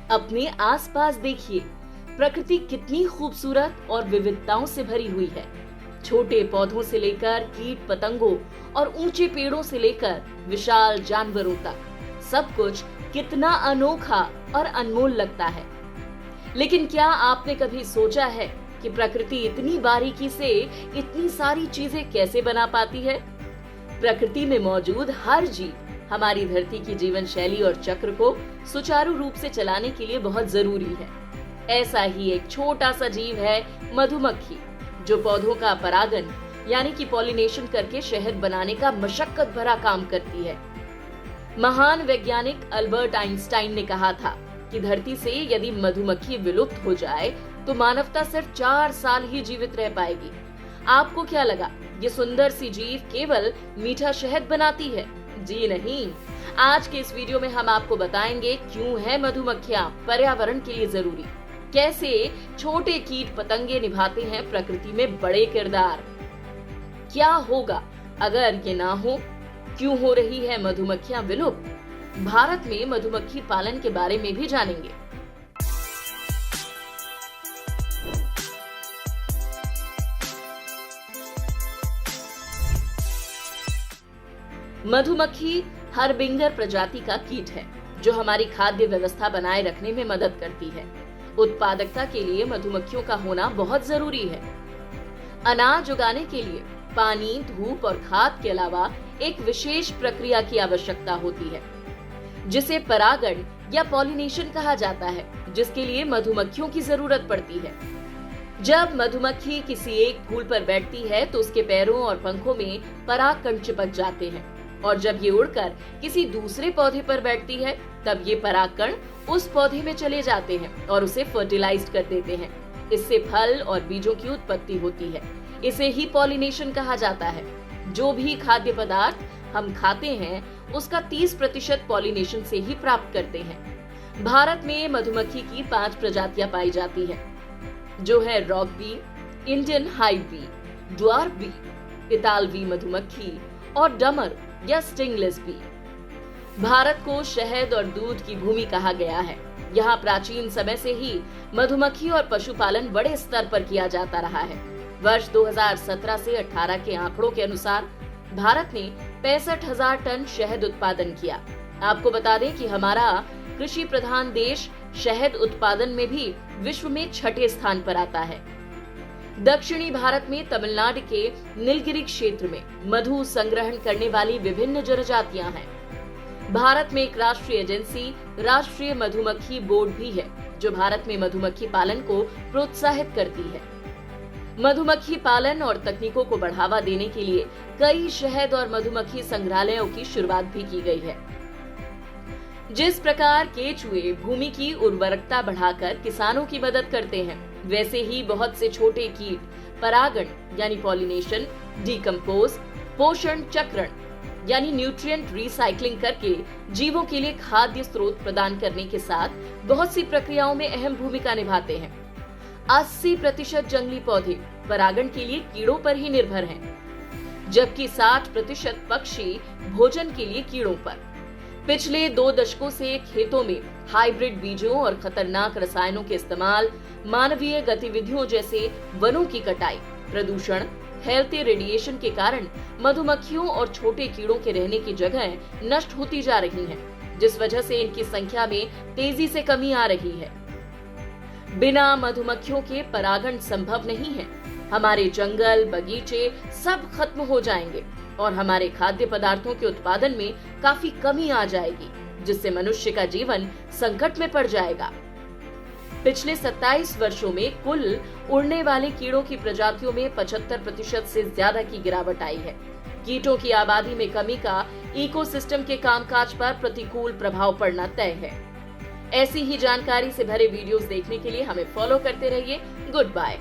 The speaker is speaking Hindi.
अपने आसपास देखिए, प्रकृति कितनी खूबसूरत और विविधताओं से भरी हुई है। छोटे पौधों से लेकर कीट पतंगों और ऊंचे पेड़ों से लेकर विशाल जानवरों तक, सब कुछ कितना अनोखा और अनमोल लगता है। लेकिन क्या आपने कभी सोचा है कि प्रकृति इतनी बारीकी से इतनी सारी चीजें कैसे बना पाती है? प्रकृति में मौजूद हर जीव हमारी धरती की जीवन शैली और चक्र को सुचारू रूप से चलाने के लिए बहुत जरूरी है। ऐसा ही एक छोटा सा जीव है मधुमक्खी, जो पौधों का परागन यानी कि पॉलिनेशन करके शहद बनाने का मशक्कत भरा काम करती है। महान वैज्ञानिक अल्बर्ट आइंस्टाइन ने कहा था कि धरती से यदि मधुमक्खी विलुप्त हो जाए तो मानवता सिर्फ 4 साल ही जीवित रह पाएगी। आपको क्या लगा ये सुंदर सी जीव केवल मीठा शहद बनाती है? जी नहीं। आज के इस वीडियो में हम आपको बताएंगे क्यों है मधुमक्खियां पर्यावरण के लिए जरूरी, कैसे छोटे कीट पतंगे निभाते हैं प्रकृति में बड़े किरदार, क्या होगा अगर ये ना हो, क्यों हो रही है मधुमक्खियां विलुप्त, भारत में मधुमक्खी पालन के बारे में भी जानेंगे। मधुमक्खी हरबिंगर प्रजाति का कीट है जो हमारी खाद्य व्यवस्था बनाए रखने में मदद करती है। उत्पादकता के लिए मधुमक्खियों का होना बहुत जरूरी है। अनाज उगाने के लिए पानी, धूप और खाद के अलावा एक विशेष प्रक्रिया की आवश्यकता होती है जिसे परागण या पॉलिनेशन कहा जाता है, जिसके लिए मधुमक्खियों की जरूरत पड़ती है। जब मधुमक्खी किसी एक फूल पर बैठती है तो उसके पैरों और पंखों में परागकण चिपक जाते हैं और जब ये उड़कर किसी दूसरे पौधे पर बैठती है तब ये परागकण उस पौधे में चले जाते हैं और उसे फर्टिलाइज कर देते हैं। इससे फल और बीजों की उत्पत्ति होती है। इसे ही पॉलिनेशन कहा जाता है। जो भी खाद्य पदार्थ हम खाते हैं उसका 30% पॉलिनेशन से ही प्राप्त करते हैं। भारत में मधुमक्खी की 5 प्रजातियां पाई जाती है, जो है rock bee, Indian hive bee, dwarf bee, इतालवी मधुमक्खी और डमर या स्टिंगलेस बी। भारत को शहद और दूध की भूमि कहा गया है। यहाँ प्राचीन समय से ही मधुमक्खी और पशुपालन बड़े स्तर पर किया जाता रहा है। वर्ष 2017 से 18 के आंकड़ों के अनुसार भारत ने 65,000 टन शहद उत्पादन किया। आपको बता दें कि हमारा कृषि प्रधान देश शहद उत्पादन में भी विश्व में 6ठे स्थान पर आता है। दक्षिणी भारत में तमिलनाडु के नीलगिरी क्षेत्र में मधु संग्रहण करने वाली विभिन्न जनजातियां हैं। भारत में एक राष्ट्रीय एजेंसी राष्ट्रीय मधुमक्खी बोर्ड भी है, जो भारत में मधुमक्खी पालन को प्रोत्साहित करती है। मधुमक्खी पालन और तकनीकों को बढ़ावा देने के लिए कई शहद और मधुमक्खी संग्रहालयों की शुरुआत भी की गई है। जिस प्रकार केचुए भूमि की उर्वरकता बढ़ाकर किसानों की मदद करते हैं, वैसे ही बहुत से छोटे कीट परागण यानी पॉलिनेशन, डीकंपोज, पोषण चक्रण यानी न्यूट्रिएंट रिसाइकलिंग करके जीवों के लिए खाद्य स्रोत प्रदान करने के साथ बहुत सी प्रक्रियाओं में अहम भूमिका निभाते हैं। 80% जंगली पौधे परागण के लिए कीड़ों पर ही निर्भर हैं, जबकि 60% पक्षी भोजन के लिए कीड़ों पर। पिछले 2 दशकों से खेतों में हाइब्रिड बीजों और खतरनाक रसायनों के इस्तेमाल, मानवीय गतिविधियों जैसे वनों की कटाई, प्रदूषण, फैलते रेडिएशन के कारण मधुमक्खियों और छोटे कीड़ों के रहने की जगह नष्ट होती जा रही हैं, जिस वजह से इनकी संख्या में तेजी से कमी आ रही है। बिना मधुमक्खियों के परागण संभव नहीं है। हमारे जंगल, बगीचे सब खत्म हो जाएंगे और हमारे खाद्य पदार्थों के उत्पादन में काफी कमी आ जाएगी, जिससे मनुष्य का जीवन संकट में पड़ जाएगा। पिछले 27 वर्षों में कुल उड़ने वाले कीड़ों की प्रजातियों में 75% से ज्यादा की गिरावट आई है। कीटों की आबादी में कमी का इकोसिस्टम के कामकाज पर प्रतिकूल प्रभाव पड़ना तय है। ऐसी ही जानकारी से भरे वीडियोस देखने के लिए हमें फॉलो करते रहिए। Good bye.